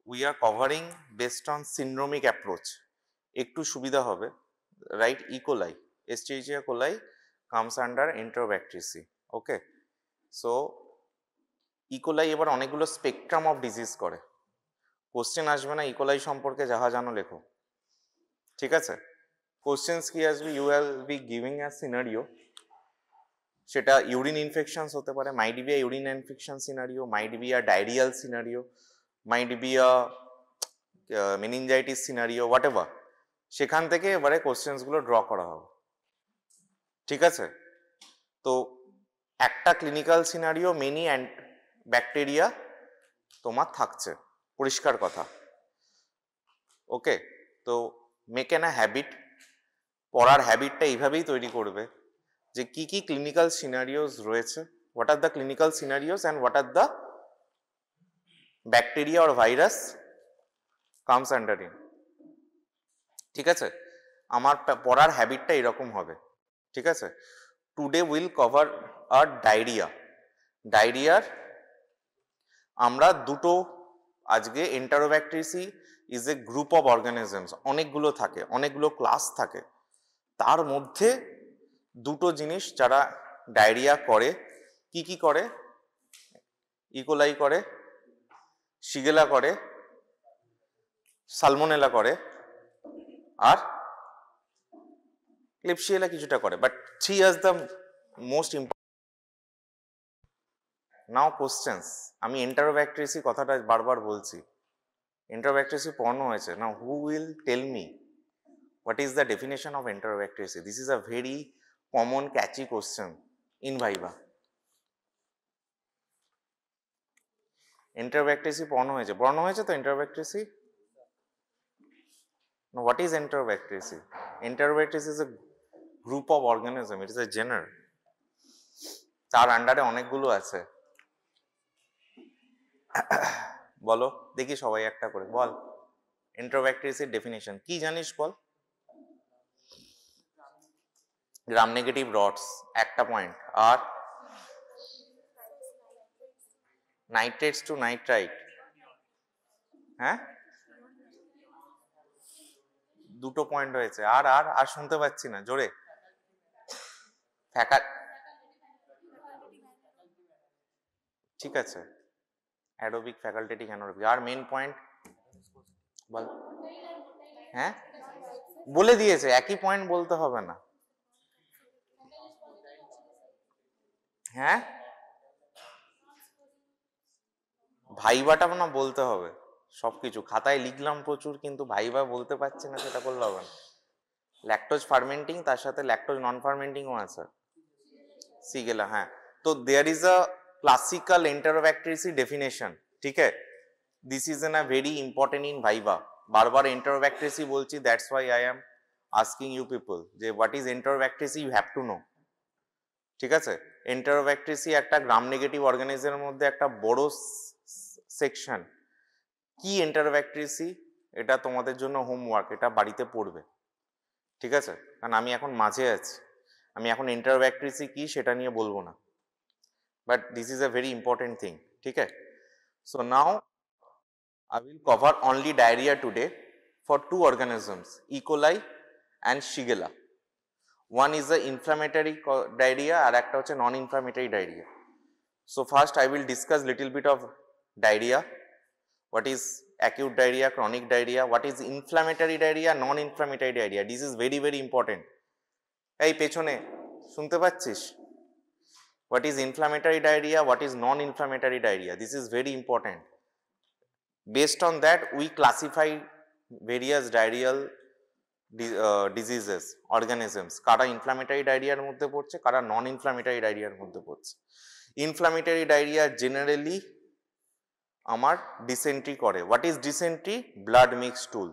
we are covering based on syndromic approach. একটু সুবিধা হবে, right? E. coli, Escherichia coli comes under Enterobacteriaceae. Okay, so E. coli এবার অনেকগুলো spectrum of disease করে। Question আসবে না E. coli সম্পর্কে যাহা জানো লেখো, ঠিক আছে? কোশ্চেন্স কি আসবে, you will be giving a scenario, সেটা ইউরিন ইনফেকশনস হতে পারে, might be a urine infection scenario, might be a diarrhoeal scenario, might be a meningitis scenario, whatever, সেখান থেকে এবারে কোশ্চেন্সগুলো ড্র করা হবে, ঠিক আছে? তো একটা ক্লিনিক্যাল সিনারিও মেনি ব্যাকটেরিয়া তোমার থাকছে, পরিষ্কার কথা। ওকে, তো মেক এন আ হ্যাবিট, পড়ার হ্যাবিটটা এইভাবেই তৈরি করবে যে কি কি ক্লিনিক্যাল সিনারিওস রয়েছে, what are the clinical scenarios and what are the bacteria or virus comes under in, ঠিক আছে? আমার পড়ার হ্যাবিটটা এরকম হবে, ঠিক আছে? টুডে উইল কভার আর ডায়রিয়া। ডায়রিয়ার আমরা দুটো আজকে, enterobacteriaceae is a group of organisms, অনেকগুলো থাকে, অনেকগুলো ক্লাস থাকে, তার মধ্যে দুটো জিনিস যারা ডায়রিয়া করে, কি কি করে, ইকোলাই করে, শিগেলা করে, সালমোনেলা করে, আর ক্লিপশিয়েলা কিছুটা করে, but 3 is the most important. Now questions, আমি এন্টারোব্যাকটেরিয়াসি কথাটা বারবার বলছি, এন্টারোব্যাকটেরিয়াসি পড়ানো হয়েছে না, who will tell me what is the definition of Enterobacteriaceae? This is a very common catchy question in Viva. Enterobacteriaceae পড়ানো হয়েছে তো Enterobacteriaceae? No, what is Enterobacteriaceae? Enterobacteriaceae is a group of organism, it is a genre, তার আন্ডারে অনেকগুলো আছে। বলো দেখি সবাই একটা করে বল, Enterobacteriaceae ডেফিনিশন কি জানিস বল? গ্রাম নেগেটিভ রডস একটা পয়েন্ট, আর নাইট্রেটস টু নাইট্রাইট, হ্যাঁ দুটো পয়েন্ট হয়েছে, আর আর আর শুনতে পাচ্ছি না, জোরে। ঠিক আছে, অ্যারোবিক, ফ্যাকাল্টেটিক, অ্যানারোবিক, আর মেন পয়েন্ট বল। হ্যাঁ বলে দিয়েছে, একই পয়েন্ট বলতে হবে না। হ্যাঁ ভাইবাটা না বলতে হবে, সবকিছু খাতায় লিখলাম প্রচুর, কিন্তু ভাইবা বলতে পারছি না, সেটা করলে হবে না। ল্যাকটোজ ফার্মেন্টিং, তার সাথে ল্যাকটোজ নন ফার্মেন্টিংও আছে, সিগেলা, হ্যাঁ। তো there is a classical enterobacteriaceae definition, ঠিক আছে? This is an a very important in viva, বারবার এন্টারোব্যাকটেরিয়াসি বলছি, that's why I am asking you people যে what is enterobacteriaceae, you have to know, ঠিক আছে? এন্টারোব্যাকটেরিয়াসি একটা গ্রাম নেগেটিভ অর্গানিজমের মধ্যে একটা বড় সেকশন। কি এন্টারোব্যাকটেরিয়াসি, এটা তোমাদের জন্য হোমওয়ার্ক, এটা বাড়িতে পড়বে, ঠিক আছে? কারণ আমি এখন মাঝে আছি, আমি এখন এন্টারোব্যাকটেরিয়াসি কি সেটা নিয়ে বলবো না, but this is a very important thing, ঠিক আছে? So now I will cover only diarrhea today for two organisms, E. coli and Shigella. One is the inflammatory diarrhea আর একটা হচ্ছে non-inflammatory diarrhea. So first I will discuss little bit of diarrhea. What is acute diarrhea, chronic diarrhea, what is inflammatory diarrhea, non-inflammatory diarrhea. This is very very important. এই পেছনে শুনতে পাচ্ছিস? What is inflammatory diarrhea, what is non-inflammatory diarrhea. This is very important. Based on that we classify various diarrheal diseases, organisms, কারা inflammatory ডায়রিয়ার মধ্যে পড়ছে, কারা non inflammatory ডায়রিয়ার মধ্যে পড়ছে। ইনফ্ল্যামেটরি ডায়রিয়া জেনারেলি আমার ডিসেন্ট্রি করে। What is dysentery? Blood mix stool.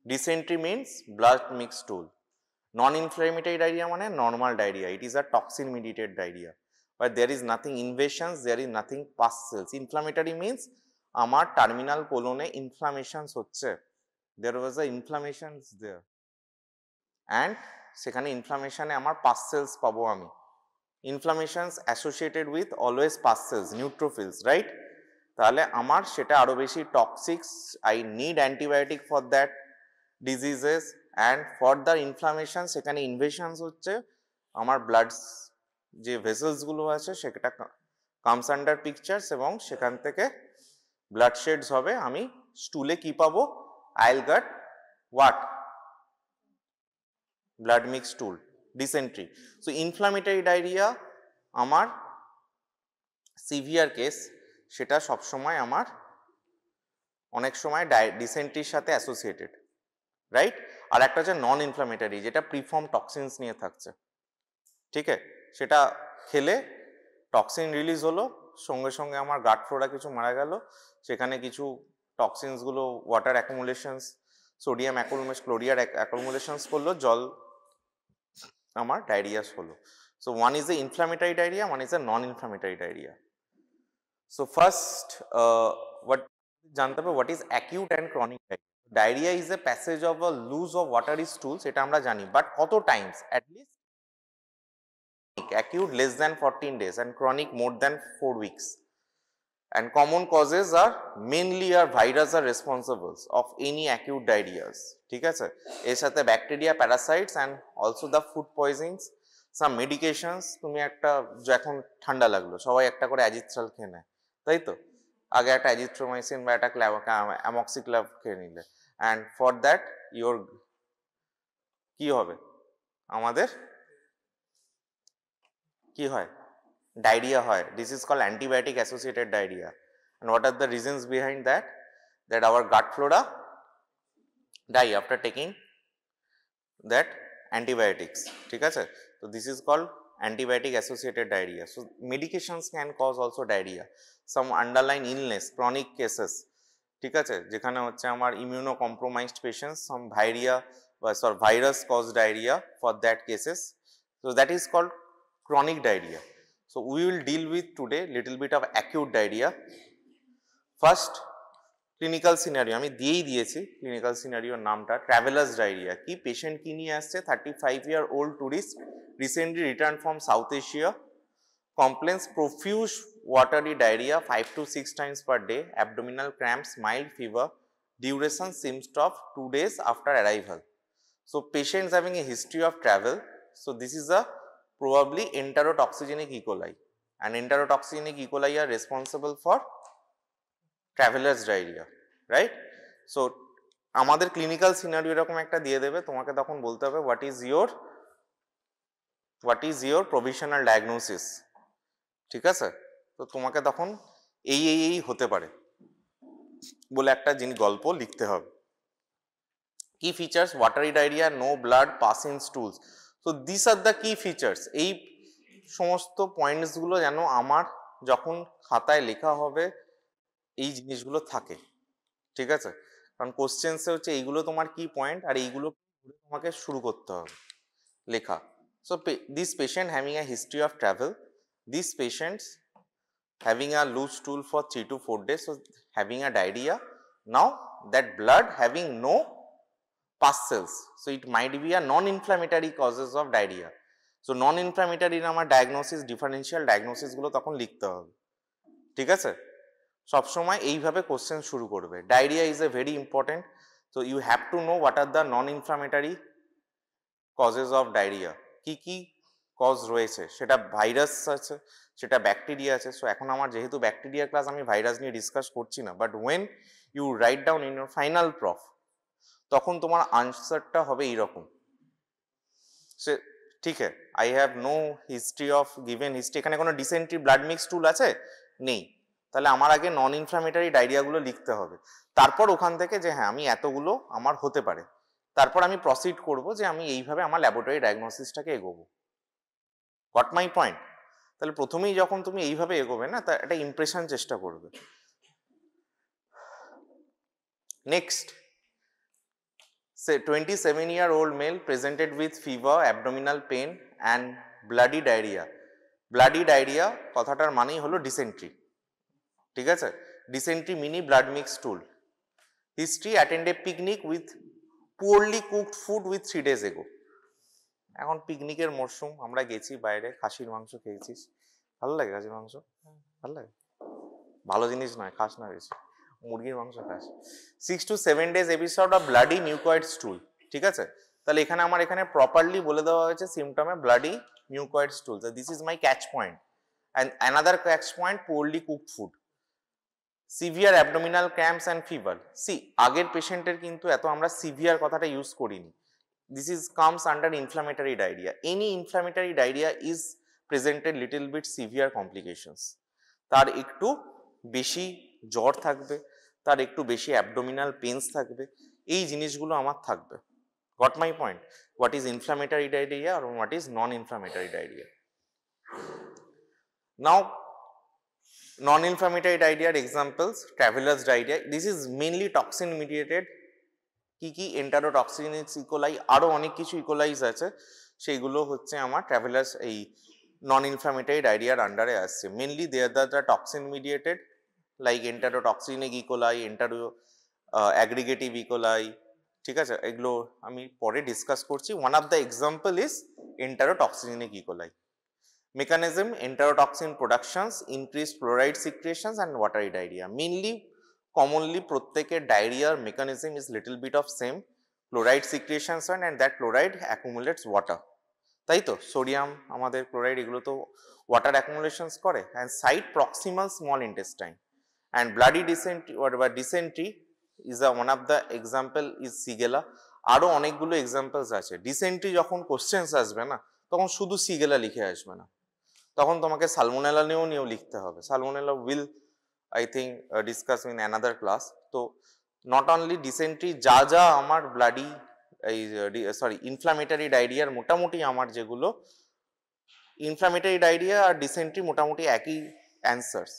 Dysentery means blood mix stool. Non inflammatory diarrhoea মানে normal diarrhoea, it is a toxin mediated diarrhoea, but there is nothing invasions, there is nothing pus cells. Inflammatory means আমার terminal কোলনে inflammations হচ্ছে, there was a inflammation there and সেখানে ইনফ্লামেশনে আমার pass cells পাবো আমি। Inflammations associated with always pus cells, neutrophils, right? তাহলে আমার সেটা আরো বেশি toxic, I need antibiotic for that diseases and for the inflammation সেখানে ইনভেশনস হচ্ছে, আমার ব্লাড যে ভেসেলসগুলো আছে সেটা কামস আন্ডার পিকচার্স এবং সেখান থেকে ব্লাড শেডস হবে, আমি স্টুলে কি পাবো, আইল goat what, blood mix stool, dysentery. So inflammatory diarrhoea আমার সিভিয়ার কেস, সেটা সবসময় আমার অনেক সময় ডিসেন্ট্রির সাথে অ্যাসোসিয়েটেড, রাইট। আর একটা হচ্ছে নন ইনফ্লামেটারি, যেটা প্রিফর্ম টক্সিনস নিয়ে থাকছে, ঠিক আছে, সেটা খেলে টক্সিন রিলিজ হলো, সঙ্গে সঙ্গে আমার গাট ফ্লোরা কিছু মারা গেল, সেখানে কিছু টক্সিনসগুলো ওয়াটার অ্যাকুমুলেশনস, সোডিয়াম ক্লোরিয়ার অ্যাকুমুলেশনস করলো, জল আমার ডায়রিয়াস হলো। So one is A inflammatory diarrhoea, one is A non inflammatory diarrhoea. So first what জানতে হবে what is acute and chronic diarrhea. Diarrhea is a passage of a loose of watery stools, এটা আমরা জানি, but কত Times, at least acute less than 14 days and chronic more than 4 weeks. And common causes are mainly are virus are responsible of any acute diarrheas, ঠিক আছে, এর সাথে bacteria, parasites and also the food poisonings, some medications, তুমি একটা যখন ঠান্ডা লাগলো সবাই একটা করে অ্যাজিথ্রাল খেয়ে নেয়, তাই তো, আগে একটা অ্যাজিথ্রোমাইসিন বা একটা অ্যামক্সিক্লাভ খেয়ে নিলে, অ্যান্ড ফর দ্যাট ইওর কি হবে, আমাদের কি হয়, ডায়রিয়া হয়। This is called antibiotic associated diarrhea. And what are the reasons behind that? That our gut flora die after taking that antibiotics, ঠিক আছে। So this is called antibiotic associated diarrhea. So medications can cause also diarrhea. Some underlying illness, chronic cases, ঠিক আছে, যেখানে হচ্ছে আমার immuno compromised patients, some ভাইরিয়া virus caused diarrhea for that cases. So that is called chronic diarrhea. So we will deal with today little bit of acute diarrhea. First clinical scenario আমি দিয়েই দিয়েছি, clinical সিনারিওর নামটা travellers diarrhoea. কি patient কি নিয়ে আসছে, 35-year-old tourist, recently return from South Asia, complains profuse watery diarrhoea 5 to 6 times per day, abdominal cramps, mild fever, duration seems of 2 days after arrival. So patients having a history of travel, so this is a probably enterotoxigenic E. coli, and enterotoxigenic E. coli are responsible for travellers diarrhoea, right. So আমাদের clinical scenario এরকম একটা দিয়ে দেবে, তোমাকে তখন বলতে হবে what is your provisional diagnosis, ঠিক আছে। তো তোমাকে তখন এই হতে পারে বলে একটা জিনিস গল্প লিখতে হবে। Key features, watery diarrhoea, no blood, pus in stools. So this are the key features, এই সমস্ত পয়েন্টসগুলো যেন আমার যখন খাতায় লেখা হবে এই জিনিসগুলো থাকে, ঠিক আছে, কারণ কোশ্চেন্সে হচ্ছে এইগুলো তোমার কি পয়েন্ট, আর এইগুলো তোমাকে শুরু করতে হবে লেখা। So this patient having a history of travel, this patients having a loose stool for 3 to 4 days, so having a diarrhea, now that blood having no pus cells, so it might be a non-inflammatory causes of diarrhea. So non-inflammatory আমার diagnosis, differential diagnosis গুলো তখন লিখতে হবে, ঠিক আছে। সবসময় এইভাবে question শুরু করবে। Diarrhoea is a very important, so you have to know what are the non inflammatory causes of diarrhoea, কি কি কজ রয়েছে, সেটা ভাইরাস আছে, সেটা ব্যাকটেরিয়া আছে। সো এখন আমার যেহেতু ব্যাকটেরিয়া ক্লাস, আমি ভাইরাস নিয়ে ডিসকাস করছি না, but when you write down in your final prof, তখন তোমার আনসারটা হবে এইরকম, সে ঠিক আছে, I have no history of given history, এখানে কোনো ডিসেন্ট্রি ব্লাড মিক্স টুল আছে নেই, তাহলে আমার আগে নন ইনফ্লামেটারি ডায়রিয়াগুলো লিখতে হবে, তারপর ওখান থেকে যে হ্যাঁ আমি এতগুলো আমার হতে পারে, তারপর আমি প্রসিড করব যে আমি এইভাবে আমার ল্যাবরেটরি ডায়াগনোসিসটাকে এগোবো। Got my point? তাহলে প্রথমেই যখন তুমি এইভাবে এগোবে না, তা একটা ইমপ্রেশন চেষ্টা করবে। Next, say 27-year-old male presented with fever, abdominal pain and bloody diarrhea. Bloody diarrhea কথাটার মানেই হলো ডিসেন্ট্রি, ঠিক আছে, dysentery mini blood mix tool. History, attend a picnic with poorly cooked food with 3 days ago। এখন পিকনিকের মরশুম, আমরা গেছি বাইরে, খাসির মাংস খেয়েছিস, ভালো লাগে খাসির মাংস, ভালো লাগে, ভালো জিনিস নয়, খাস না বেশি, মুরগির মাংস খাস। 6 to 7 days episode of bloody mucoid স্টুল, ঠিক আছে? তাহলে এখানে আমার এখানে প্রপারলি বলে দেওয়া হয়েছে সিমটমে bloody mucoid stool. This is my catch point. And another catch point, poorly cooked food, severe abdominal cramps and fever. সি আগের পেশেন্টের কিন্তু এত আমরা সিভিয়ার কথাটা ইউজ করিনি। This is comes under inflammatory diarrhea. Any inflammatory diarrhea is presented little bit severe complications. তার একটু বেশি জ্বর থাকবে, তার একটু বেশি অ্যাবডোমিনাল পেইনস থাকবে, এই জিনিসগুলো আমার থাকবে। Got my point? What is inflammatory diarrhea or what is non-inflammatory diarrhea? Now, non-inflammatory diarrhea examples, traveler's diarrhea. This is mainly toxin mediated. কি কি এন্টারোটক্সিনিক ইকোলাই, আরো অনেক কিছু ইকোলাইজ আছে, সেইগুলো হচ্ছে আমার ট্রাভেলার্স এই নন ইনফ্লামেটরি ডায়রিয়ার আন্ডারে আসছে। Mainly they are the toxin mediated like enterotoxigenic E coli, aggregative E coli, ঠিক আছে? এগুলো আমি পরে ডিসকাস করছি। One of the example is enterotoxigenic E coli. Mechanism, enterotoxin productions, increase chloride secretions and watery diarrhoea. Mainly commonly প্রত্যেকের ডায়রিয়ার mechanism is little bit of same, chloride secretions and that chloride accumulates water, তাই তো? Sodium আমাদের chloride এগুলো তো water accumulations করে। And side proximal small intestine and bloody dysentery বা dysentery is one of the example is Shigella. আরো অনেকগুলো examples আছে। ডিসেন্ট্রি যখন কোশ্চেন্স আসবে না, তখন শুধু সিগেলা লিখে আসবে না, তখন তোমাকে সালমোনেলা নিয়েও লিখতে হবে। Salmonella will I think discuss in another class. So not only dysentery, যা যা আমার ব্লাডি ইনফ্লামেটরি ডায়রিয়ার মোটামুটি আমার যেগুলো ইনফ্লামেটরি ডায়রিয়া আর ডিসেন্ট্রি মোটামুটি একই অ্যান্সার্স,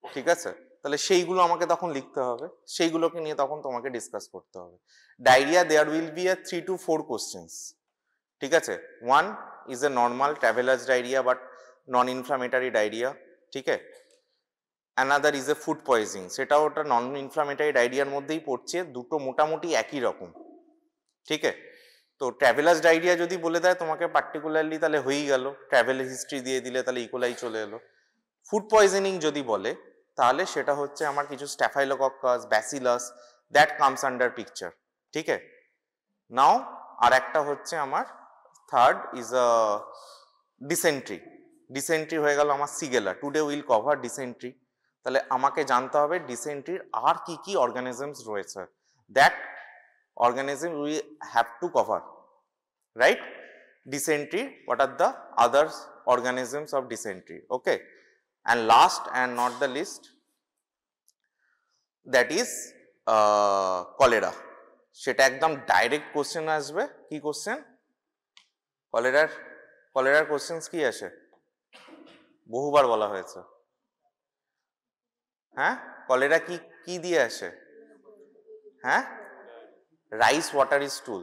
ঠিক আছে? তাহলে সেইগুলো আমাকে তখন লিখতে হবে, সেইগুলোকে নিয়ে তখন তোমাকে ডিসকাস করতে হবে। Diarrhoea there will be a 3 to 4 questions, ঠিক আছে? One is a normal travellers diarrhoea but non inflammatory diarrhoea, ঠিক আছে? Another is a food poisoning, সেটা ওটা নন ইনফ্লামেটরি ডায়রিয়ার মধ্যেই পড়ছে, দুটো মোটামুটি একই রকম, ঠিক আছে? তো ট্রাভেলার্স ডায়রিয়া যদি বলে দেয় তোমাকে পার্টিকুলারলি, তাহলে হয়েই গেল, ট্রাভেল হিস্ট্রি দিয়ে দিলে তাহলে ইকোলাই চলে এলো। ফুড পয়জনিং যদি বলে তাহলে সেটা হচ্ছে আমার কিছু staphylococcus, bacillus, that comes under picture, ঠিক আছে? নাও আর একটা হচ্ছে আমার third is a dysentery. Dysentery হয়ে গেল আমার Shigella. Today will cover dysentery. তাহলে আমাকে জানতে হবে ডিসেন্ট্রির আর কি কি অর্গানিজমস রয়েছে, that organism we have to cover, right? Dysentery, what are the other organisms of dysentery, okay? And last and not the least, that is cholera. সেটা একদম direct question আসবে। কি কোশ্চেন? কলেরার কোশ্চেন্স কি আসে? বহুবার বলা হয়েছে। হ্যাঁ, কলেরা কি কি দিয়ে আসে? হ্যাঁ, রাইস ওয়াটারি স্টুল।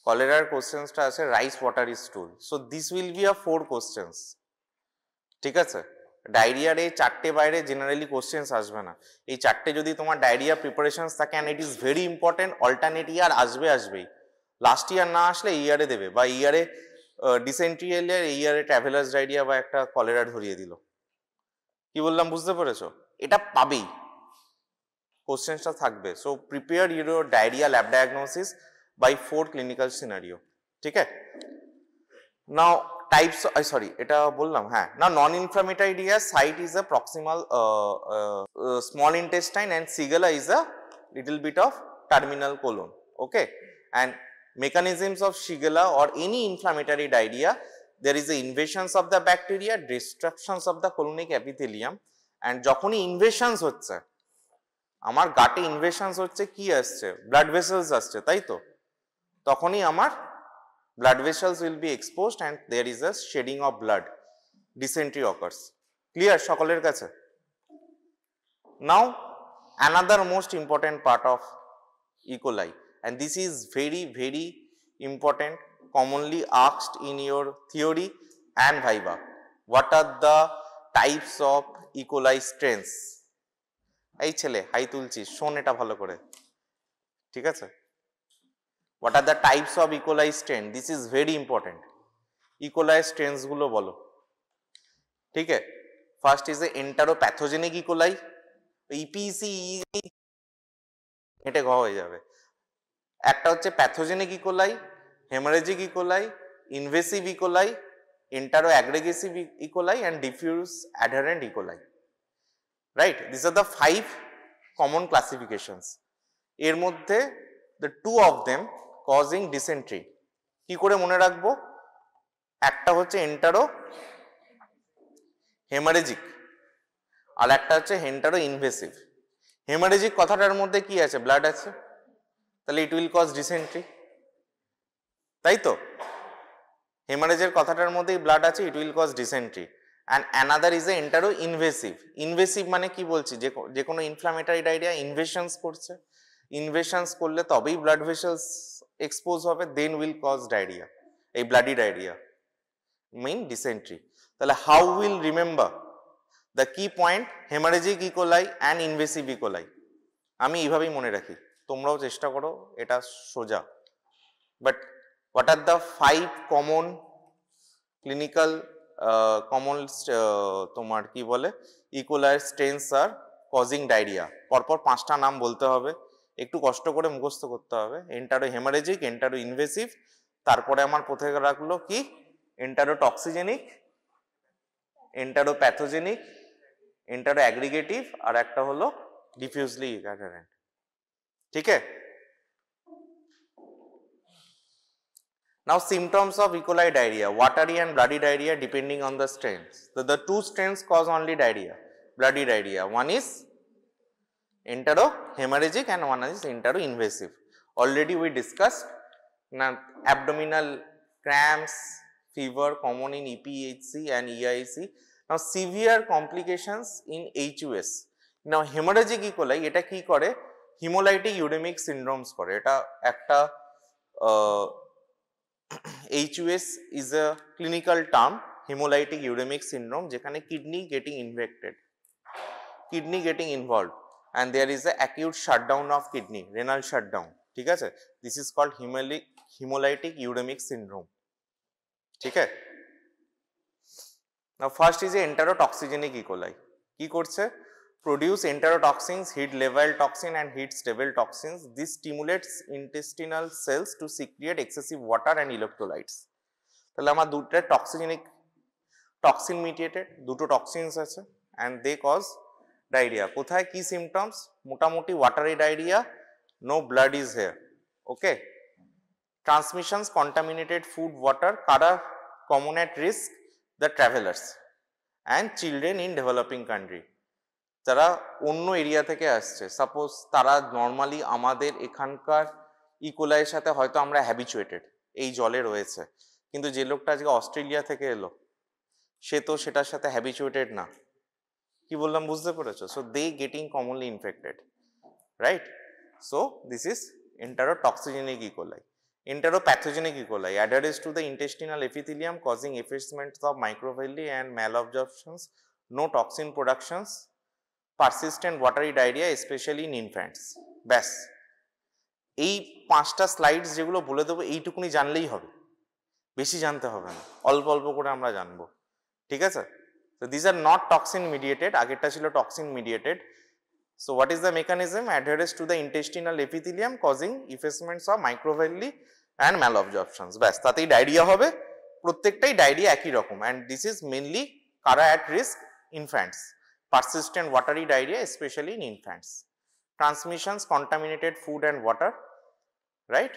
কলেরার কোশ্চেন্সটা আছে rice watery স্টুল। So this will be a 4 questions, ঠিক আছে? ডায়রিয়ার এই চারটে বাইরে জেনারেলি কোশ্চেন্স আসবে না। এই চারটে যদি তোমার ডায়রিয়া প্রিপারেশনস থাকে, and it is very important, alternate year আসবেই। লাস্ট ইয়ার না আসলে এই ইয়ারে দেবে, বা ইয়ারে ডিসেন্ট্রি এলে এই ইয়ারে ট্রাভেলার্স ডায়রিয়া বা একটা কলেরা ধরিয়ে দিল। কি বললাম বুঝতে পেরেছো? এটা পাবেই, কোশ্চেন্সটা থাকবে। So prepare your diarrhoea lab diagnosis by 4 clinical scenario, ঠিক আছে? নাও টাইপস, সরি এটা বললাম, হ্যাঁ। না, non inflammatory diarrhoea site is a proximal small intestine and Shigella is a little bit of terminal colon, okay? And mechanisms of Shigella or any inflammatory diarrhea, there is a invasions of the bacteria, destructions of the colonic epithelium, and যখনই ইনভেশনস হচ্ছে, আমার গাটে ইনভেশনস হচ্ছে, কি আসছে? Blood vessels আসছে, তাই তো? তখনই আমার blood vessels will be exposed and there is a shedding of blood, dysentery occurs. Clear সকলের কাছে? Now another most important part of E. coli, and this is very very important, commonly asked in your theory and viva. What are the types of E. coli strains? এই ছেলে high তুলছি, শোন এটা ভালো করে, ঠিক আছে? What are the types of E. coli strain? This is very important. E. coli strains গুলো বলো, ঠিক আছে? First is a enteropathogenic E coli, EPC হেঁটে ঘ হয়ে যাবে। একটা হচ্ছে pathogenic E coli, haemorrhagic E coli, invasive E coli, entero aggregative E coli and diffuse adherent E coli. Right, this are the 5 common classifications. এর মধ্যে the 2 of them causing dysentery। কি করে মনে রাখবো? একটা হচ্ছে এন্টারো হেমারেজিক আর একটা হচ্ছে এন্টারো ইনভেসিভ। হেমারেজিক কথাটার মধ্যে কি আছে? ব্লাড আছে, তাহলে ইট উইল কজ ডিসেন্ট্রি, তাই তো? হেমারেজের কথাটার মধ্যেই ব্লাড আছে, it will cause dysentery. And another is a entero invasive. Invasive মানে কি বলছি? যে কোনো ইনফ্লামেটারি ডায়রিয়া ইনভেশনস করছে, ইনভেশনস করলে তবেই ব্লাড ভেসেলস এক্সপোজ হবে, দেন উইল কজ ডায়রিয়া, এই ব্লাডি ডায়রিয়া মেইন ডিসেন্ট্রি। তাহলে হাউ উইল রিমেম্বার দ্য কি point? Haemorrhagic E. coli and invasive E. coli. আমি এইভাবেই মনে রাখি, তোমরাও চেষ্টা করো, এটা সোজা। But what are the 5 common clinical common তোমার কি বলে ইকোলাই স্ট্রেনস আর কজিং ডায়রিয়া? পরপর 5টা নাম বলতে হবে, একটু কষ্ট করে মুখস্থ করতে হবে। এন্টারো হেমারেজিক, এন্টারো ইনভেসিভ, তারপরে আমার কোথায় রাখলো কি? এন্টারো টক্সিজেনিক, এন্টারো প্যাথোজেনিক, এন্টারো অ্যাগ্রিগেটিভ, আর একটা হলো ডিফিউজলি অ্যাডারেন্ট। ঠিক আছে? Now symptoms of E. coli diarrhea, watery and bloody diarrhea depending on the strains. So the 2 strains cause only diarrhea, bloody diarrhea. One is enterohemorrhagic and one is enteroinvasive. Already we discussed. Now abdominal cramps, fever common in EPHC and EIC. Now severe complications in HUS. Now hemorrhagic E. coli এটা কি করে? hemolytic uremic syndromes করে। এটা একটা HUS is a clinical term, hemolytic uremic syndrome, যেখানে kidney getting involved and there is a acute shutdown of kidney, renal shutdown, ঠিক আছে? This is called hemolytic uremic syndrome, ঠিক আছে? Now first is a enterotoxigenic E. coli, কি করছে? Produce enterotoxins, heat level toxin and heat stable toxins. This stimulates intestinal cells to secrete excessive water and electrolytes. তাহলে আমার দুটো toxin mediated দুটো toxins আছে and they cause diarrhea. কোথায় কি symptoms? মোটামুটি watery diarrhea, no blood is here. Okay. Transmissions, contaminated food, water. কারা common at risk? The travelers and children in developing country. যারা অন্য এরিয়া থেকে আসছে, সাপোজ তারা নর্মালি আমাদের এখানকার ইকোলাইয়ের সাথে হয়তো আমরা হ্যাবিচুয়েটেড, এই জলে রয়েছে, কিন্তু যে লোকটা আজকে অস্ট্রেলিয়া থেকে এলো সে তো সেটার সাথে হ্যাবিচুয়েটেড না। কি বললাম বুঝতে পেরেছো? So they getting commonly infected, right? So this is enterotoxigenic E. coli. Enteropathogenic E. coli adheres to the intestinal epithelium causing effacements of microvilli and malabsorptions, no toxin productions, persistent watery diarrhea especially in infants. ব্যাস, এই 5টা slides যেগুলো বলে দেবো এইটুকুনি জানলেই হবে, বেশি জানতে হবে না, অল্প অল্প করে আমরা জানবো, ঠিক আছে? So these are not toxin mediated, আগেরটা ছিল toxin mediated. So what is the mechanism? Adheres to the intestinal epithelium causing effacements of microvilli and malabsorptions. ব্যাস, তাতেই ডায়রিয়া হবে, প্রত্যেকটাই ডায়রিয়া একই রকম। and this is mainly কারা at risk? Infants. Persistent watery diarrhea especially in infants. Transmissions, contaminated food and water, right?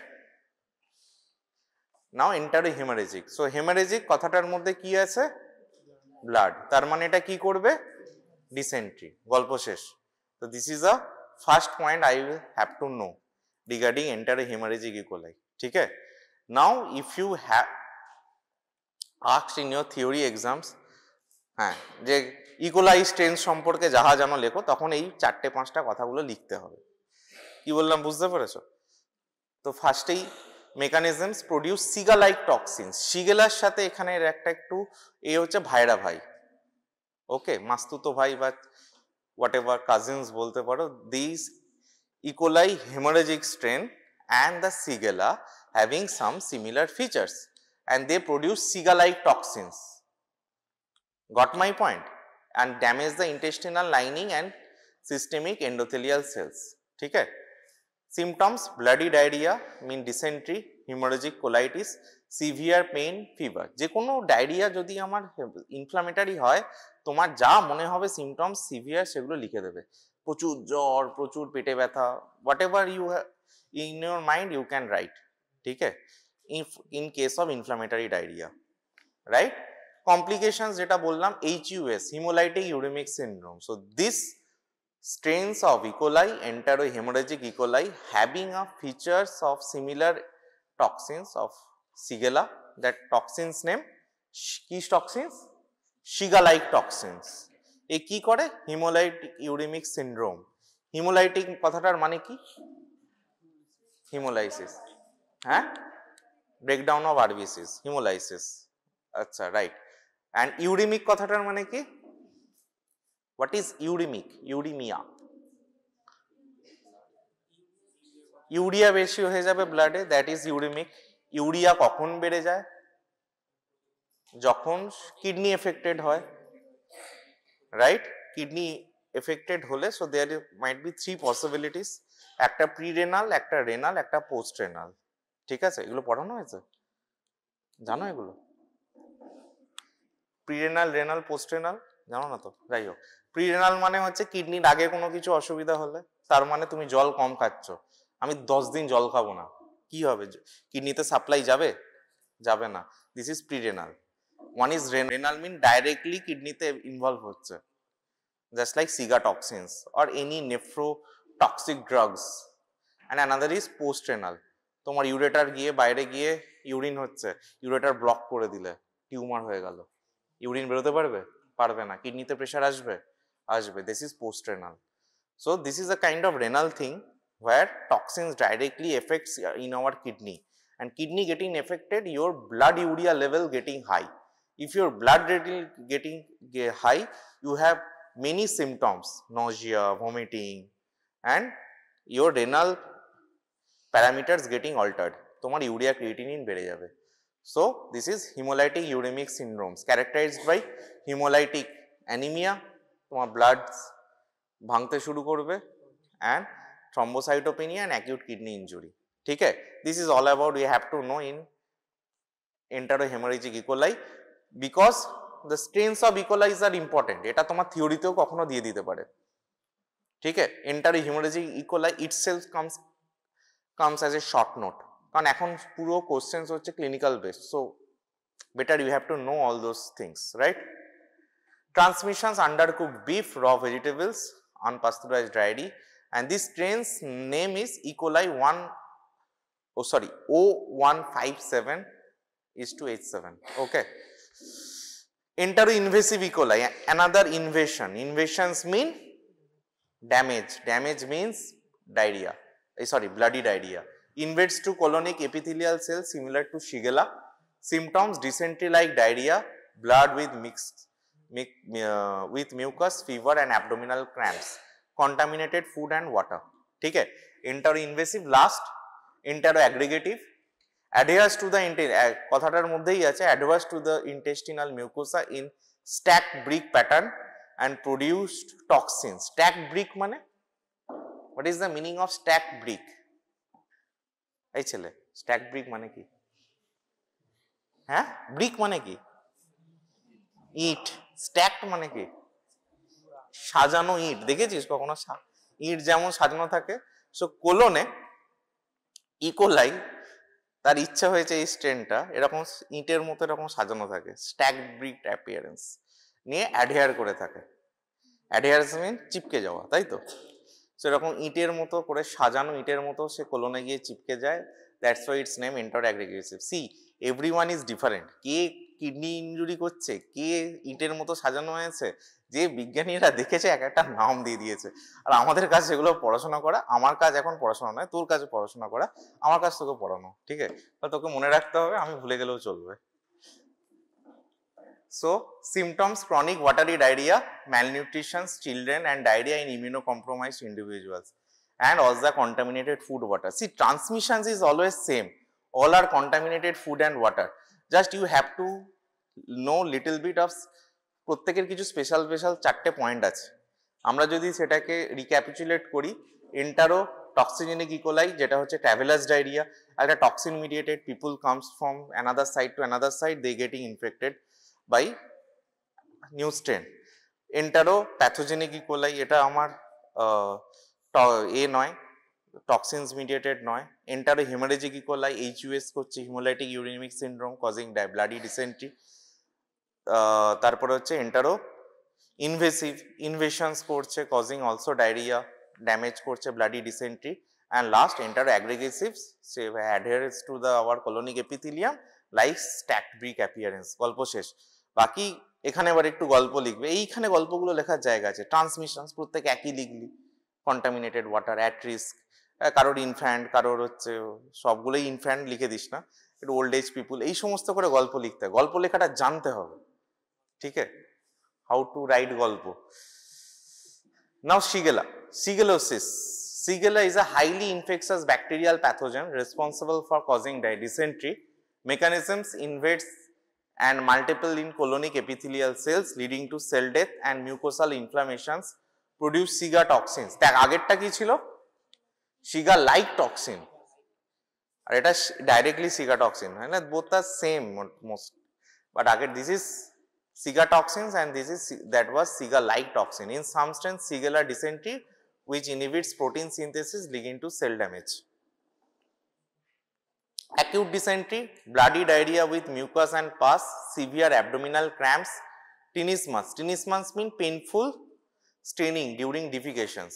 Now enterohemorrhagic. So hemorrhagic কথাটার মধ্যে কি আছে? ব্লাড, তার মানে এটা কি করবে? ডিসেন্ট্রি, গল্প শেষ। So this is a first point I will have to know regarding enterohemorrhagic E. coli, ঠিক আছে? Now if you have asked in your theory exams, হ্যাঁ, যে ইকোলাই স্ট্রেন সম্পর্কে যাহা জানো লেখো, তখন এই 4-5টা কথাগুলো লিখতে হবে। কি বললাম বুঝতে পেরেছো? তো ফার্স্টেই মেকানিজমস, প্রডিউস সিগা লাইক টক্সিনস। শিগেলার সাথে এখানে একটা একটু এ হচ্ছে ভাইরা ভাই, ওকে, মাস্তুতো ভাই বা হোয়াট এভার কাজিনস বলতে পারো। This E coli haemorrhagic strain and the Shigella having some similar features and they produce Shiga like toxins. Got my point? and damage the intestinal lining and systemic endothelial cells. ठीक है. Symptoms: bloody diarrhea mean dysentery, hemorrhagic colitis, severe pain, fever. যে কোনো diarrhoea যদি আমার inflammatory হয়, তোমার যা মনে হবে সিমটমস সিভিয়ার সেগুলো লিখে দেবে। প্রচুর জ্বর, প্রচুর পেটে ব্যথা, whatever you in your mind you can write. ঠিক আছে, in case of inflammatory diarrhoea, right? Complications যেটা বললাম, HUS, hemolytic uremic syndrome. So this strains of E. coli, enterohemorrhagic E. coli, having a features of similar toxins of Shigella. That toxins name কি toxins? Shiga-like toxins. এ কি করে? hemolytic uremic syndrome. hemolytic কথাটার মানে কি? hemolysis, হ্যাঁ, breakdown of RBCs, hemolysis. আচ্ছা, right. and uremic কথাটার মানে কি? What is uremic? Uremia. Urea বেশি হয়ে যাবে ব্লাডে, দ্যাট ইজ ইউরিমিক। ইউরিয়া কখন বেড়ে যায়? যখন কিডনি এফেক্টেড হয়, রাইট? কিডনি এফেক্টেড হলে, so there might be 3 possibilities, একটা প্রিরেনাল, একটা রেনাল, একটা পোস্ট রেনাল। ঠিক আছে, এগুলো পড়ানো হয়েছে, জানো এগুলো? প্রিরেনাল, রেনাল, পোস্ট রেনাল জানো না তো? যাই হোক, প্রিরেনাল মানে হচ্ছে কিডনির আগে কোনো কিছু অসুবিধা হলে, তার মানে তুমি জল কম খাচ্ছ। আমি 10 দিন জল খাবো না, কি হবে? কিডনিতে সাপ্লাই যাবে? যাবে না। This is prerenal. One is renal, mean directly কিডনিতে ইনভলভ হচ্ছে, just like Shiga toxins or any nephrotoxic drugs. And another is post renal, তোমার ইউরেটার গিয়ে বাইরে গিয়ে ইউরিন হচ্ছে, ইউরেটার ব্লক করে দিলে টিউমার হয়ে গেল, ইউরিন বেরোতে পারবে? পারবে না। কিডনিতে প্রেশার আসবে? আসবে। This is post renal. So this is a kind of renal thing where toxins directly affects in our kidney, and kidney getting affected, your blood urea level getting high. If your blood getting high, you have many symptoms, nausea, vomiting, and your renal parameters getting altered. তোমার urea creatinine বেড়ে যাবে। So this is hemolytic uremic syndromes characterized by hemolytic anemia, তোমার blood ভাঙতে শুরু করবে, and thrombocytopenia and acute kidney injury. ঠিক আছে, this is all about we have to know in enterohemorrhagic E. coli, because the strains of E. coli are important. এটা তোমার থিওরিতেও কখনো দিয়ে দিতে পারে। ঠিক আছে, enterohemorrhagic E. coli itself comes as a short note, কারণ এখন পুরো কোশ্চেন্স হচ্ছে clinical based, so better you have to know all those things, right? Transmissions: undercooked beef, raw vegetables, unpasteurized dairy, and this strain's name is E. coli O157:H7. Okay. Enteroinvasive E. coli, another invasion. Invasions mean damage. Damage means diarrhea. Bloody diarrhea. Invades to colonic epithelial cells similar to Shigella. Symptoms: dysentery-like diarrhea, blood with mucus, fever and abdominal cramps, contaminated food and water. ठीक है, enteroinvasive last, enteroaggregative, adheres to the কথাটার মধ্যেই আছে, adheres to the intestinal mucosa in stacked brick pattern and produced toxins. Stacked brick মানে, what is the meaning of stacked brick? এই ছেলে, stacked brick মানে কি? হ্যাঁ, brick মানে কি? ইট। স্ট্যাকড মানে কি? সাজানো ইট। দেখেছিস কখনো ইট যেমন সাজানো থাকে? সো কোলনে ই. কোলাই তার ইচ্ছা হয়েছে এই স্ট্রেনটা এরকম ইটের মতো এরকম সাজানো থাকে, স্ট্যাকড ব্রিক অ্যাপিয়ারেন্স নিয়ে অ্যাডহেয়ার করে থাকে। অ্যাডহেয়ারেন্স মিন চিপকে যাওয়া, তাই তো? সেরকম ইটের মতো করে সাজানো, ইটের মতো সে কোলনে গিয়ে চিপকে যায়। That's why its name enteroaggregative. See, everyone is different. কে কিডনি ইনজুরি করছে, কে ইটের মতো সাজানো হয়েছে, যে বিজ্ঞানীরা দেখেছে এক একটা নাম দিয়ে দিয়েছে। আর আমাদের কাজ সেগুলো পড়াশোনা করা। আমার কাজ এখন পড়াশোনা নয়, তোর কাছে পড়াশোনা করা, আমার কাজ তোকে পড়ানো। ঠিক আছে, তোকে মনে রাখতে হবে, আমি ভুলে গেলেও চলবে। So symptoms: chronic watery diarrhea, malnutrition, children, and diarrhea in immunocompromised individuals, and also contaminated food, water. See, transmissions is always same. All are contaminated food and water. Just you have to know little bit of প্রত্যেকের কিছু special special 4টে point আছে। আমরা যদি সেটাকে recapitulate করি, এন্টারো টক্সিজেনিক E coli, যেটা হচ্ছে travellers diarrhoea, একটা toxin mediated, people comes from another side to another side, they getting infected by new strain. Entero pathogenic E coli, এটা আমার নয়, টক্সিনস মিডিয়েটেড নয়। এন্টারো হেমারেজিক ইকোলাই, এইচইউএস করছে, haemolytic uraemic syndrome causing bloody dysentery. তারপরে হচ্ছে entero invasive, invasions করছে, causing also diarrhoea, damage করছে, bloody dysentery. And last entero aggregatives, say adherence to the our colonic epithelium like stacked brick appearance. গল্প শেষ। বাকি এখানে এবার একটু গল্প লিখবে, এইখানে গল্পগুলো লেখার জায়গা আছে। ট্রান্সমিশনস প্রত্যেক একই লিখলি, কন্টামিনেটেড ওয়াটার, অ্যাট রিস্ক, কারোর ইনফ্যান্ট, কারোর হচ্ছে, সবগুলোই ইনফ্যান্ট লিখে দিস না, একটু ওল্ড এজ পিপুল, এই সমস্ত করে গল্প লিখতে হয়। গল্প লেখাটা জানতে হবে, ঠিক আছে? হাউ টু রাইট গল্প। নাও Shigella. Shigellosis. Shigella is a highly infectious bacterial pathogen responsible for causing dysentery. Mechanisms invades and multiple in colonic epithelial cells leading to cell death and mucosal inflammations produce Shiga toxins. দেখ আগেরটা কি ছিল? Shiga like toxin, আর এটা directly Shiga toxin, হয় না? both are same most, but আগের this is Shiga toxins and this is that was Shiga like toxin. In some strains Shigella dysentery which inhibits protein synthesis leading to cell damage. Acute dysentery, bloody diarrhea with mucus and pus, severe abdominal cramps, tenesmus. Tenesmus means painful staining during defecations,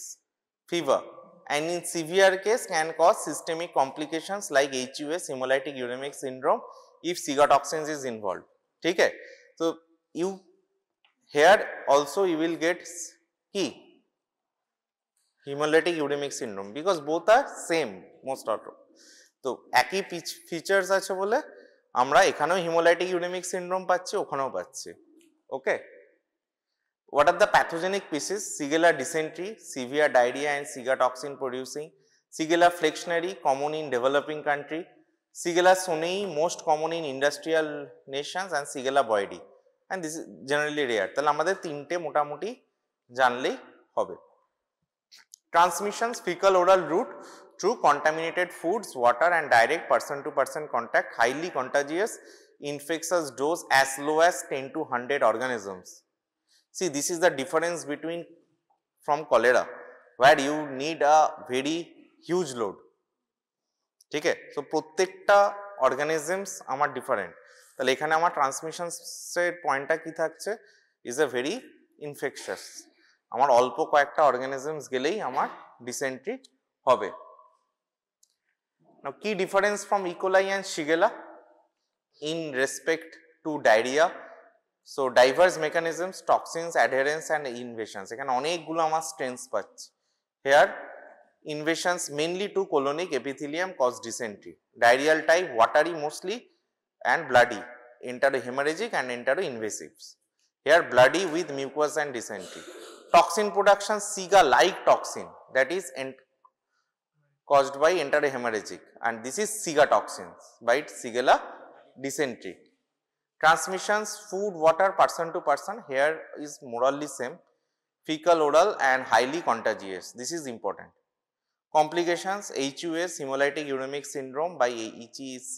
fever, and in severe case can cause systemic complications like HUS, hemolytic uremic syndrome, if Shiga toxins is involved. ठीक है? So you here also you will get key hemolytic uremic syndrome because both are same most of. তো একই features আছে বলে আমরা এখানেও hemolytic uremic syndrome পাচ্ছি, ওখানেও পাচ্ছি। ওকে, what are the pathogenic species? Shigella dysentery, severe diarrhea and Shiga toxin producing. Shigella flexneri, common in developing country. Shigella sonii, most common in industrial nations, and Shigella boydi, and this is generally rare. তাহলে আমাদের তিনটে মোটামুটি জানলেই হবে। Transmissions, fecal oral route through contaminated foods, water and direct person to person contact, highly contagious, infectious dose as low as 10 to 100 organisms. See, this is the difference between from cholera where you need a very huge load. ঠিক আছে? So প্রত্যেকটা organisms আমার different. তাহলে এখানে আমার ট্রান্সমিশনসের পয়েন্টটা কি থাকছে? Is a very infectious. আমার অল্প কয়েকটা অর্গানিজমস গেলেই আমার ডিসেন্ট্রি হবে। নাও কি difference from E coli and Shigella in respect to diarrhoea? So diverse mechanisms, toxins, adherence and invasions, এখানে অনেকগুলো আমার স্ট্রেন্থ পাচ্ছি। Here invasions mainly to colonic epithelium cause dysentery. Diarrheal type, watery mostly and bloody, enterohemorrhagic and enteroinvasives. Here bloody with mucus and dysentery. Toxin production, Shiga like toxin, that is caused by enterohemorrhagic, and this is Shiga toxins by Shigella dysentery. Transmissions, food, water, person to person, here is more or less same, fecal oral and highly contagious, this is important. Complications, HUS, hemolytic uremic syndrome by HESC,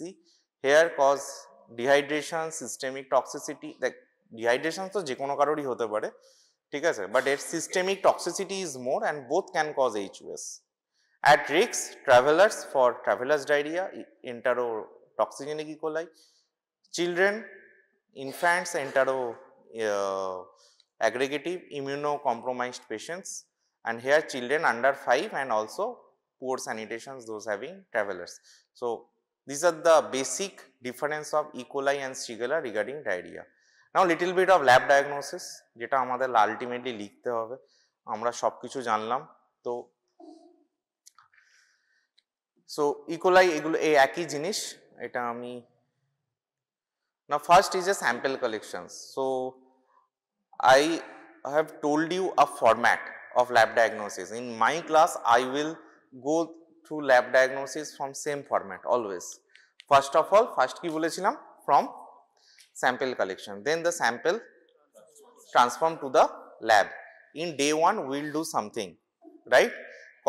here cause dehydration, systemic toxicity, like dehydration তো যে কোনো কারোরই হতে পারে, ঠিক আছে, but its systemic toxicity is more and both can cause HUS. At risk, travelers for travelers diarrhea, enterotoxigenic E. coli, children, infants, aggregative immunocompromised patients, and here children under 5 and also poor sanitations, those having travelers. So these are the basic difference of E. coli and Shigella regarding diarrhea. Now little bit of lab diagnosis, যেটা আমাদের ultimately লিখতে হবে। আমরা সবকিছু জানলাম তো, so E. coli এগুলো এই একই জিনিস, এটা আমি now first is a sample collections. So I have told you a format of lab diagnosis. In my class I will go through lab diagnosis from same format always. First of all, first কি বলেছিলাম, from sample collection, then the sample transform to the lab. In day 1 we'll do something, right?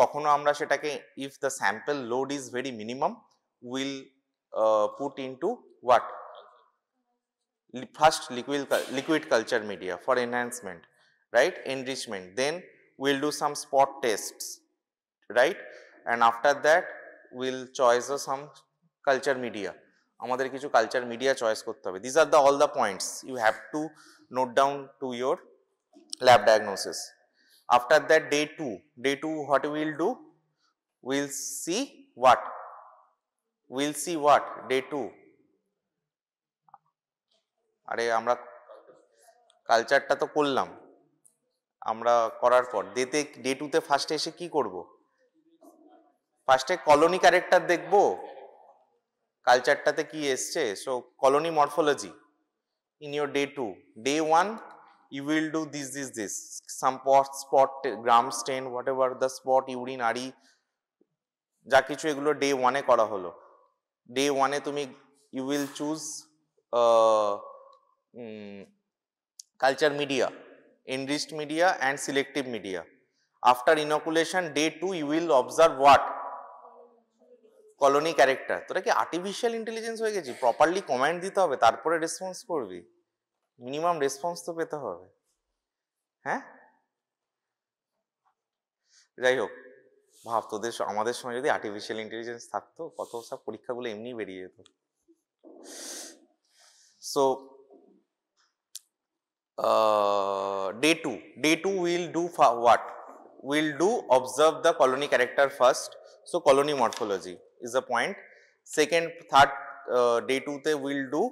কখনো আমরা সেটাকে if the sample load is very minimum we'll put into what? First liquid culture media for enhancement, right? Enrichment. Then we'll do some spot tests, right? And after that we'll choose some culture media. আমাদের কিছু culture media choice করতে হবে. These are the all the points you have to note down to your lab diagnosis. After that day 2 what we'll do? We'll see what? Day 2 আরে আমরা কালচারটা তো করলাম, আমরা করার পর ডে 2 তে ফার্স্টে এসে কি করব? ফার্স্টে কলোনি ক্যারেক্টার দেখবো, কালচারটাতে কি এসছে, so colony morphology in your day 2. Day 1 you will do this some spot gram stain whatever the spot urine RE যা কিছু এগুলো day 1 এ করা হলো. Day 1 এ তুমি you will choose culture media, enriched media and selective media. After inoculation day 2 you will observe what? Colony character. তোরা কি artificial intelligence হয়ে গেছি? প্রপারলি কমান্ড দিতে হবে তারপরে রেসপন্স করবি, মিনিমাম রেসপন্স তো পেতে হবে, হ্যাঁ? যাই হোক, ভাব তোদের আমাদের সময় যদি আর্টিফিশিয়াল ইন্টেলিজেন্স থাকতো কত সব পরীক্ষাগুলো এমনি বেরিয়ে যেত. So day 2 we'll do what? We'll do observe the colony character first. So colony morphology is a point. Second, third, day 2 te we'll do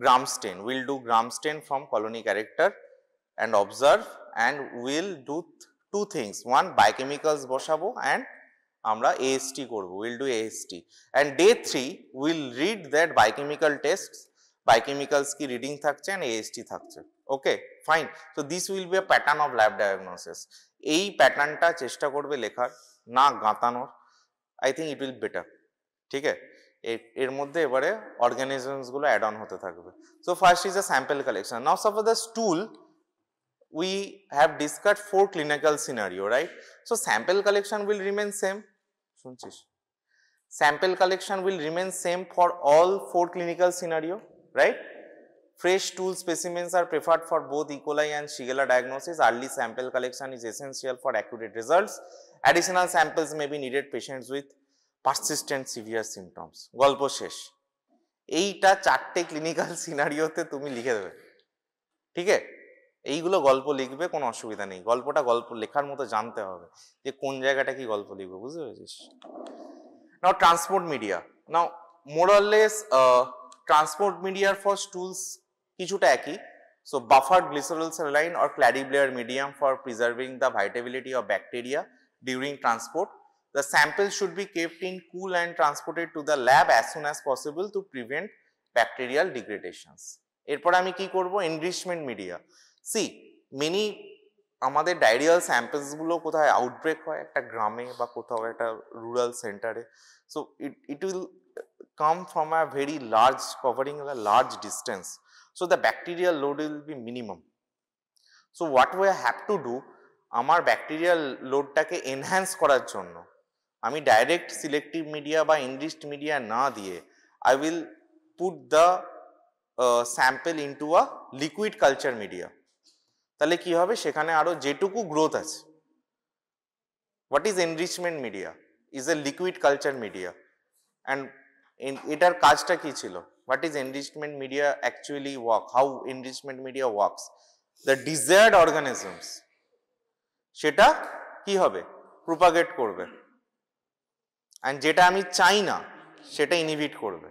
gram stain. We'll do gram stain from colony character and observe, and we'll do two things. One, biochemicals বসাবো and আমরা AST করবো. We'll do AST. And day 3 we'll read that biochemical tests. Biochemicals কি reading থাকছে and AST থাকছে. Okay, fine. So this will be a pattern of lab diagnosis. এই প্যাটার্নটা চেষ্টা করবে লেখার, না গাঁতানোর. I think it will better. ঠিক আছে? এর মধ্যে এবারে অর্গানিজমস গুলো অ্যাড অন হতে থাকবে. So first is a sample collection. Now suppose the stool we have discussed 4 clinical scenario, right? So sample collection will remain same. শুনছিস? Sample collection will remain same for all 4 clinical scenario, right? Fresh stool specimens are preferred for both E. coli and Shigella diagnosis. Early sample collection is essential for accurate results. Additional samples may be needed patients with persistent severe symptoms. গল্প শেষ. এইটা 4টে clinical সিনারিওতে তুমি লিখে দেবে, ঠিক আছে? এইগুলো গল্প লিখবে, কোনো অসুবিধা নেই. গল্পটা গল্প লেখার মতো জানতে হবে যে কোন জায়গাটা কি গল্প লিখবে, বুঝতে পেরেছিস? Now transport media. Now more or less transport media for stools কিছুটা একই. So buffered glycerol saline or Clady-Blair medium for preserving the vitality of bacteria during transport. The sample should be kept in cool and transported to the lab as soon as possible to prevent bacterial degradations. এরপর আমি কি করব? Enrichment media. See, many আমাদের diarrhoeal samples গুলো কোথায় outbreak হয়, একটা গ্রামে বা কোথাও একটা রুরাল সেন্টারে. So it will come from a very large, covering a large distance. So the bacterial load will be minimum. So what we have to do, আমার ব্যাকটেরিয়াল লোডটাকে এনহ্যান্স করার জন্য আমি ডাইরেক্ট সিলেক্টিভ মিডিয়া বা enriched media না দিয়ে I will put the sample into a liquid culture media. তাহলে কি হবে? সেখানে আরো যেটুকু গ্রোথ আছে. What is enrichment media? Is a liquid culture media. And এটার কাজটা কি ছিল? What is enrichment media actually work? How enrichment media works? The desired organisms সেটা কি হবে? প্রোপাগেট করবে, and যেটা আমি চাই না সেটা ইনহিবিট করবে.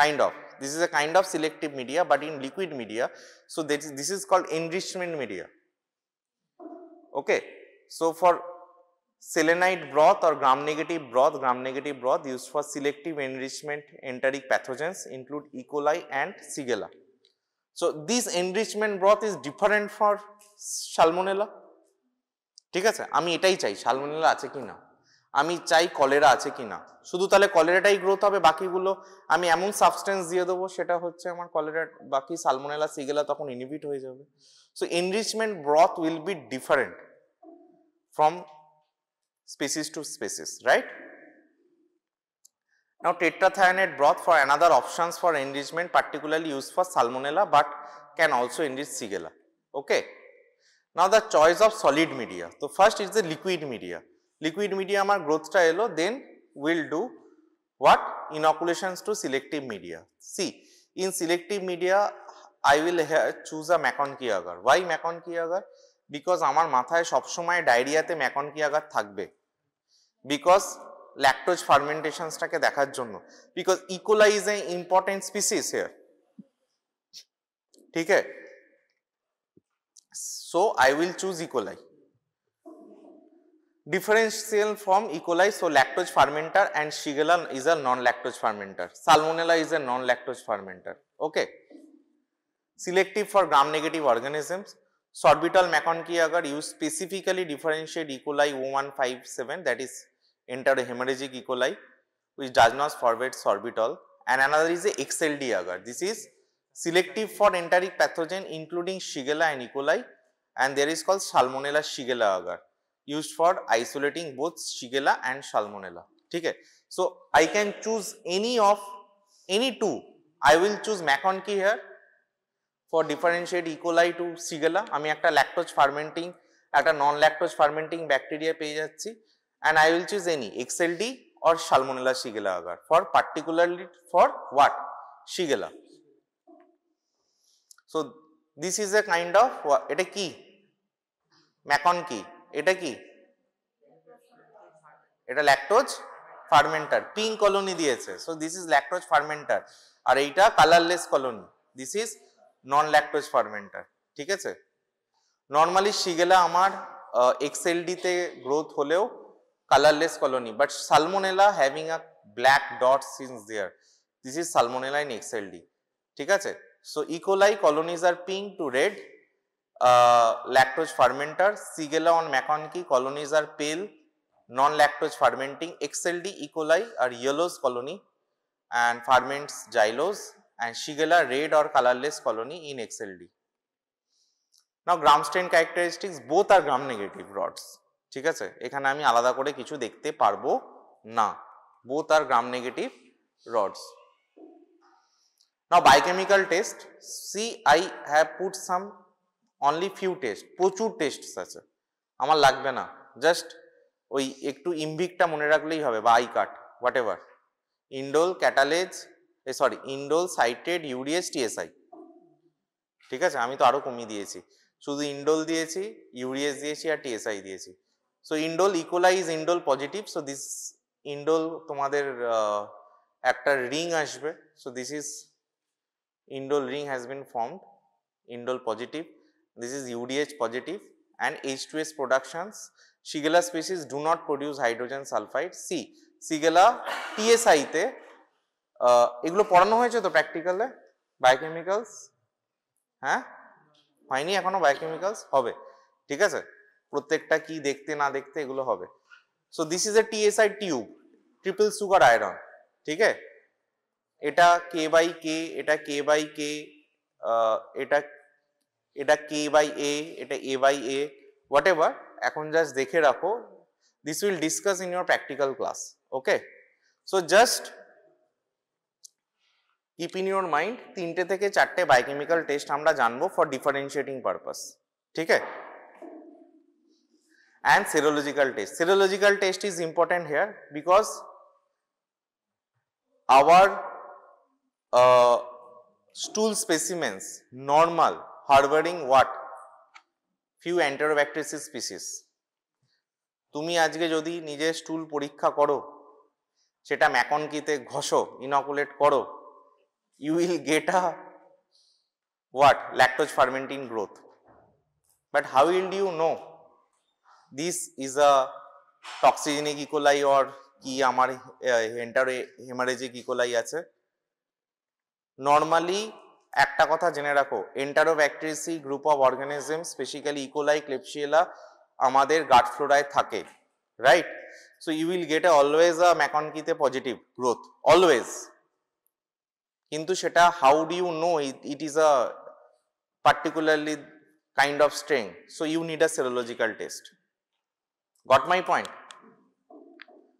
Kind of. This is a kind of selective media, but in liquid media. So this is called enrichment media. Okay. So for selenite broth or gram-negative broth used for selective enrichment enteric pathogens include E. coli and Shigella. So this enrichment broth is different for Salmonella. ঠিক আছে? আমি এটাই চাই, salmonella আছে কিনা, আমি চাই cholera আছে কিনা. শুধু তাহলে কলেরাটাই গ্রোথ হবে, বাকিগুলো আমি এমন সাবস্টেন্স দিয়ে দেবো সেটা হচ্ছে আমার কলেরা, বাকি সালমোনেলা সিগেলা তখন ইনহিবিট হয়ে যাবে. So enrichment broth will be different from species to species, right? Now tetrathionate broth for another options for enrichment, particularly used for Salmonella, but can also enrich Shigella. Okay. Now the choice of solid media. So first is the liquid media. Liquid media amar growth ta elo, then we'll do what? Inoculations to selective media. See, in selective media I will choose a McConkey agar. Why McConkey agar? Because amar mathaয় সবসময় ডায়রিয়াতে McConkey agar থাকবে, because lactose fermentations টাকে দেখার জন্য, because E. coli is an important species here. ঠিক আছে? So I will choose E. coli. Differential from E. coli, so lactose fermenter, and Shigella is a non-lactose fermenter. Salmonella is a non-lactose fermenter. Okay. Selective for gram-negative organisms. Sorbitol McConkey agar use specifically differentiate E. coli 0157, that is enterohemorrhagic E. coli, which does not forward sorbitol, and another is a XLD agar. This is selective for enteric pathogen including Shigella and E. coli, and there is called Salmonella Shigella agar, used for isolating both Shigella and Salmonella. Okay. So I can choose any two. I will choose McConkey here for differentiate E. coli to Shigella. আমি একটা lactose fermenting, একটা non lactose fermenting bacteria পেয়ে যাচ্ছি, and I will choose any XLD or Salmonella Shigella agar for particularly for what? Shigella. So this is a kind of what? এটা কি? McConkey. এটা কি? এটা lactose fermenter. Pink colony দিয়েছে. So this is lactose fermenter. আর এইটা colorless colony. This is non lactose fermenter. ঠিক আছে? Normally Shigella আমার XLD তে growth হলেও colorless colony, but Salmonella having a black dot since there. This is Salmonella in XLD. ঠিক আছে? So E. coli colonies are pink to red, lactose fermenter. Shigella on McConkey colonies are pale, non lactose fermenting. XLD E. coli are yellows colony and ferments xylose, and Shigella red or colorless colony in XLD. Now gram strain characteristics, both are gram negative rods. ঠিক আছে? এখানে আমি আলাদা করে কিছু দেখতে পারবো না, both are gram negative rods. Now biochemical test, see I have put some only few tests, প্রচুর টেস্ট আছে, আমার লাগবে না, জাস্ট ওই একটু ইমভিকটা মনে রাখলেই হবে, বা আইকাট whatever, indole, catalase, sorry indole, citrate, urease, TSI. ঠিক আছে, আমি তো আরো কমিয়ে দিয়েছি, শুধু ইন্ডোল দিয়েছি, ইউরিএস দিয়েছি আর টিএসআই দিয়েছি। So indole, E. coli is indole positive, so this indole তোমাদের একটা রিং আসবে, so this is indole ring has been formed, indole positive. This is UDH positive, and H2S productions. Shigella species do not produce hydrogen sulfide. See, Shigella TSI তে এগুলো পড়ানো হয়েছে তো প্র্যাকটিক্যালে, বায়োকেমিক্যালস, হ্যাঁ হয়নি এখনো, বায়োকেমিক্যালস হবে, ঠিক আছে, প্রত্যেকটা কি দেখতে না দেখতে এগুলো হবে। So this is a TSI tube, triple sugar iron, ঠিক আছে, এটা কে বাই কে, এটা কে বাই কে, এটা কে বাই এ, এটা এ বাই এ, হোয়াট এভার, এখন জাস্ট দেখে রাখো, this will discuss in your practical class. Okay, so just keep in your mind, 3টে থেকে 4টে বায়োকেমিক্যাল টেস্ট আমরা জানবো ফর ডিফারেন্সিয়েটিং পারপাস, ঠিক আছে। And serological test. Serological test is important here because our stool specimens normal harboring what? Few Enterobacteriaceae species. তুমি আজকে যদি নিজে স্টুল পরীক্ষা করো, সেটা ম্যাকনকিতে ঘষো, ইনকুলেট করো, you will get a what? Lactose fermenting growth. But how will you know this is a toxigenic E. coli or কি আমার enterohemorrhagic E. coli আছে? নর্মালি একটা কথা জেনে রাখো, Enterobacteriaceae group of organism, specifically E. coli, Klebsiella আমাদের gut ফ্লোরায় থাকে, right? So you will get always a ম্যাকনকিতে পজিটিভ গ্রোথ, অলওয়েজ। কিন্তু সেটা how do you know it is a particularly kind of strain. So you need a serological test. Got my point?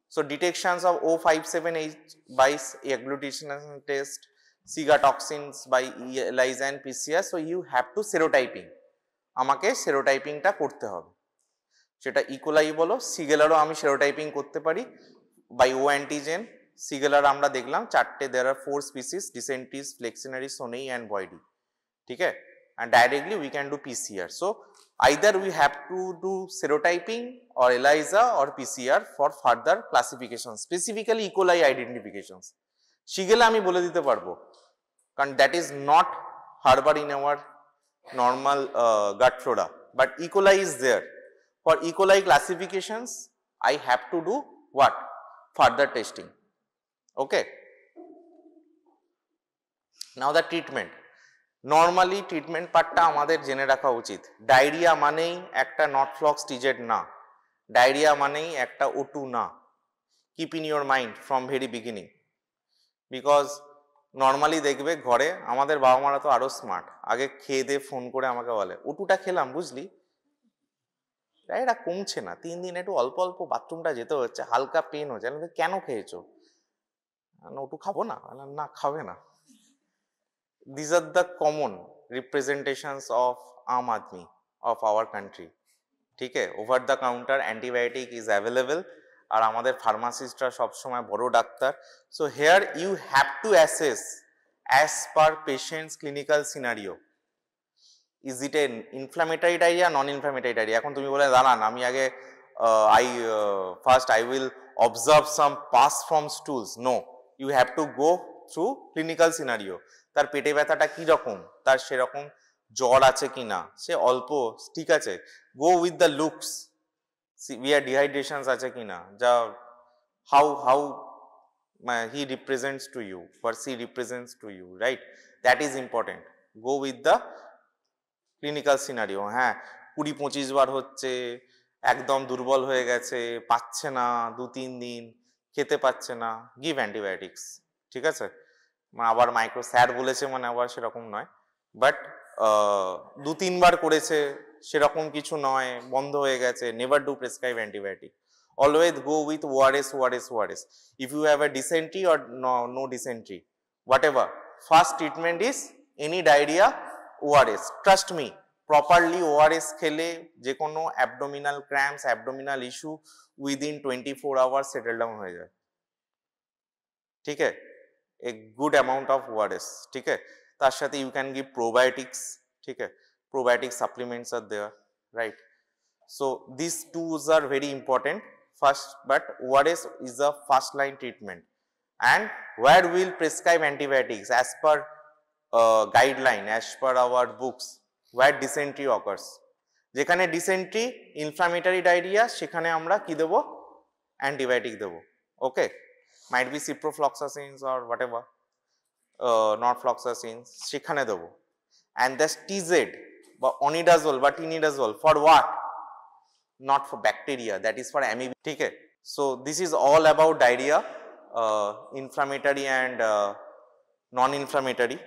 So detections of O57H by agglutination test, SIGA toxins by ELISA and PCR. So you have to serotyping. আমাকে সেরোটাইপিংটা করতে হবে, সেটা E. coli বলো, সিগেলারও আমি সেরোটাইপিং করতে পারি by O antigen. সিগেলার আমরা দেখলাম চারটে, দেয়ার আর 4 স্পিসিস, ডিসেন্টিস, ফ্লেক্সিনারি, সোনেই অ্যান্ড বয়ডি, ঠিক আছে। and directly we can do PCR. So either we have to do serotyping or ELISA or PCR for further classification, specifically E. coli identifications. Shigella আমি বলে দিতে পারবো, কারণ that is not harbor in our normal gut flora, but E. coli is there. For E. coli classifications I have to do what? Further testing. Okay. Now the treatment. Normally treatment পার্টটা আমাদের জেনে রাখা উচিত। Diarrhoea মানেই একটা নটফ্লক্সটিজেড না, diarrhoea মানেই একটা O2 না। Keep in your mind from very beginning, because normally দেখবে ঘরে আমাদের বাবা মারা তো আরো স্মার্ট, আগে খেয়ে দিয়ে ফোন করে আমাকে বলে O2টা খেলাম বুঝলি, ডায়রিয়া কমছে না, 3 দিন একটু অল্প অল্প বাথরুমটা যেতে হচ্ছে, হালকা পেন হচ্ছে, কেন খেয়েছো? O2 খাবো না, না খাবে না। These are the common representations of Aam Aadmi of our country. ठीक है, over the counter antibiotic is available আর আমাদের ফার্মাসিস্টরা সবসময় বড় doctor. So here you have to assess as per patient's clinical scenario. Is it an inflammatory diarrhea, non-inflammatory diarrhea? এখন তুমি বলে দাঁড়ান আমি আগে first I will observe some pus from stools. No, you have to go through clinical scenario. তার পেটে ব্যথাটা কি রকম, তার সেরকম জ্বর আছে কিনা, সে অল্প ঠিক আছে, go with the looks, severe dehydrations আছে কিনা, যা how he represents to you or she represents to you, right? That is important. Go with the clinical scenario. হ্যাঁ 20-25 বার হচ্ছে, একদম দুর্বল হয়ে গেছে, পাচ্ছে না, 2-3 দিন খেতে পাচ্ছে না, গিভ অ্যান্টিবায়োটিক্স, ঠিক আছে। আবার মাইক্রো স্যার বলেছে মানে আবার সেরকম নয়, বাট 2-3 বার করেছে সেরকম কিছু নয়, বন্ধ হয়ে গেছে, never do prescribe antibiotic, always go with ORS ORS ORS. If you have a dysentery or no dysentery, whatever, first treatment is any diarrhoea ORS. Trust me, properly ORS খেলে যে কোনো abdominal cramps, abdominal issue within 24 hours settle down হয়ে যায়, ঠিক আছে। A good amount of ORS, ठीक है। तार साथे you can give probiotics, ठीक है, probiotic supplements are there, right? So these tools are very important first, but ORS is a first line treatment, and where we will prescribe antibiotics as per guideline, as per our books, where dysentery occurs, যেখানে dysentery, inflammatory diarrhea, সেখানে আমরা কি দেব, antibiotic দেব, okay. might be ciprofloxacins or whatever, norfloxacins সেখানে দেবো। and the TZ বা onidazole বা tinidazole for what? Not for bacteria, that is for amoeba, ঠিক আছে। so this is all about diarrhea, inflammatory and non-inflammatory.